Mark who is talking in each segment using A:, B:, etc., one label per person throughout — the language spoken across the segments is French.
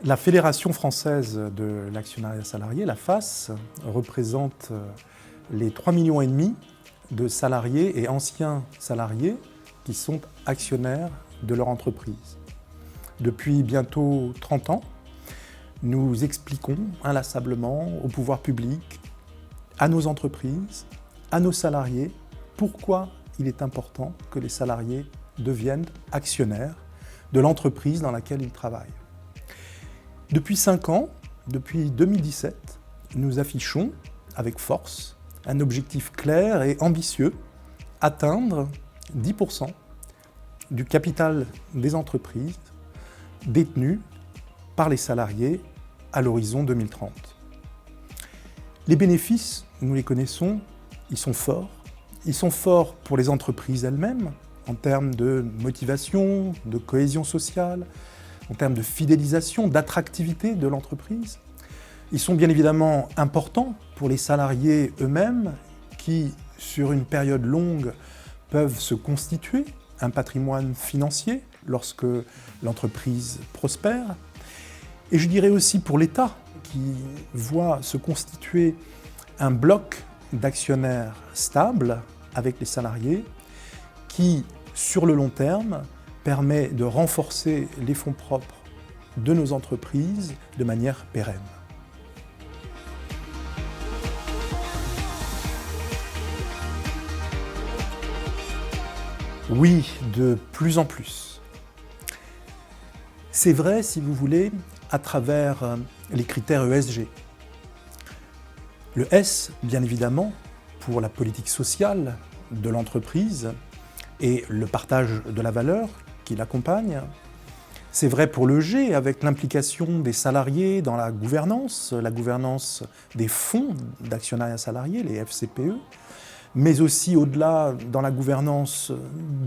A: La Fédération française de l'actionnariat salarié, la FAS, représente les 3,5 millions de salariés et anciens salariés qui sont actionnaires de leur entreprise. Depuis bientôt 30 ans, nous expliquons inlassablement au pouvoir public, à nos entreprises, à nos salariés, pourquoi il est important que les salariés deviennent actionnaires de l'entreprise dans laquelle ils travaillent. Depuis 5 ans, depuis 2017, nous affichons avec force un objectif clair et ambitieux, atteindre 10% du capital des entreprises détenues par les salariés à l'horizon 2030. Les bénéfices, nous les connaissons, ils sont forts. Ils sont forts pour les entreprises elles-mêmes, en termes de motivation, de cohésion sociale, en termes de fidélisation, d'attractivité de l'entreprise. Ils sont bien évidemment importants pour les salariés eux-mêmes qui, sur une période longue, peuvent se constituer un patrimoine financier lorsque l'entreprise prospère. Et je dirais aussi pour l'État qui voit se constituer un bloc d'actionnaires stables avec les salariés qui, sur le long terme, permet de renforcer les fonds propres de nos entreprises de manière pérenne. Oui, de plus en plus. C'est vrai, si vous voulez, à travers les critères ESG. Le S, bien évidemment, pour la politique sociale de l'entreprise et le partage de la valeur qui l'accompagne. C'est vrai pour le G, avec l'implication des salariés dans la gouvernance des fonds d'actionnariat salarié, les FCPE, mais aussi au-delà dans la gouvernance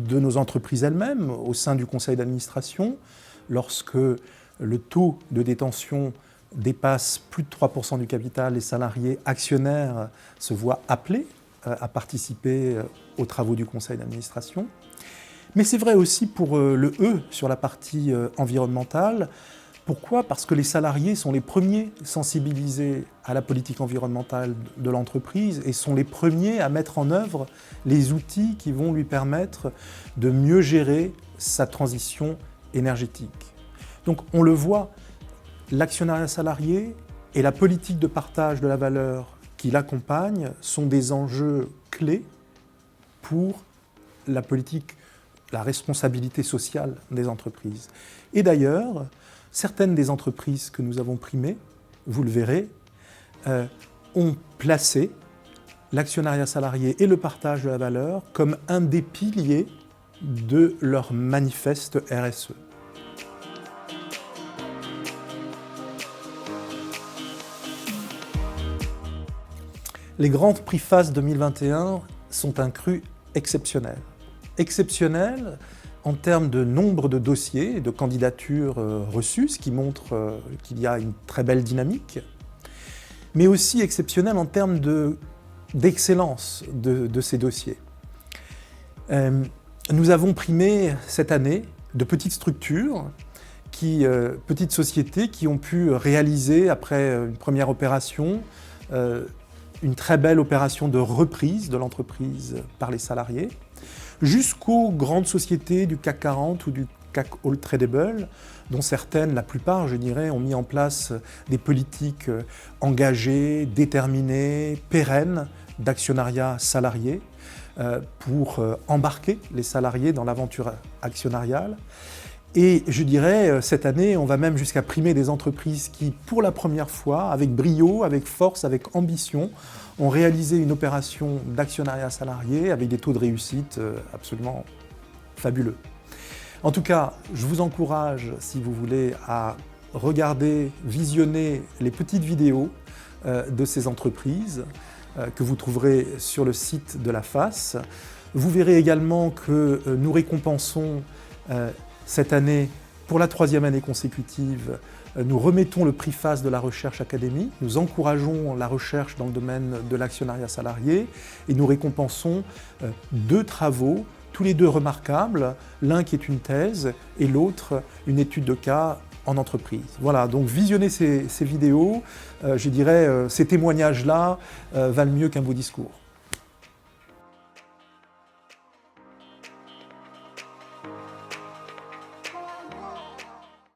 A: de nos entreprises elles-mêmes, au sein du conseil d'administration, lorsque le taux de détention dépasse plus de 3% du capital, les salariés actionnaires se voient appelés à participer aux travaux du conseil d'administration. Mais c'est vrai aussi pour le E sur la partie environnementale. Pourquoi ? Parce que les salariés sont les premiers sensibilisés à la politique environnementale de l'entreprise et sont les premiers à mettre en œuvre les outils qui vont lui permettre de mieux gérer sa transition énergétique. Donc on le voit, l'actionnariat salarié et la politique de partage de la valeur qui l'accompagne sont des enjeux clés pour la politique, la responsabilité sociale des entreprises. Et d'ailleurs, certaines des entreprises que nous avons primées, vous le verrez, ont placé l'actionnariat salarié et le partage de la valeur comme un des piliers de leur manifeste RSE. Les grands prix FAS 2021 sont un cru exceptionnel. Exceptionnel en termes de nombre de dossiers et de candidatures reçues, ce qui montre qu'il y a une très belle dynamique, mais aussi exceptionnel en termes d'excellence de ces dossiers. Nous avons primé cette année de petites structures, petites sociétés qui ont pu réaliser, après une première opération, une très belle opération de reprise de l'entreprise par les salariés, jusqu'aux grandes sociétés du CAC 40 ou du CAC All Tradable, dont certaines, la plupart, je dirais, ont mis en place des politiques engagées, déterminées, pérennes d'actionnariat salarié pour embarquer les salariés dans l'aventure actionnariale. Et je dirais, cette année, on va même jusqu'à primer des entreprises qui, pour la première fois, avec brio, avec force, avec ambition, ont réalisé une opération d'actionnariat salarié avec des taux de réussite absolument fabuleux. En tout cas, je vous encourage, si vous voulez, à regarder, visionner les petites vidéos de ces entreprises que vous trouverez sur le site de la FAS. Vous verrez également que nous récompensons cette année, pour la 3e année consécutive, nous remettons le prix FAS de la recherche académique, nous encourageons la recherche dans le domaine de l'actionnariat salarié et nous récompensons 2 travaux tous les deux remarquables, l'un qui est une thèse et l'autre une étude de cas en entreprise. Voilà, donc visionnez ces vidéos, je dirais, ces témoignages-là valent mieux qu'un beau discours.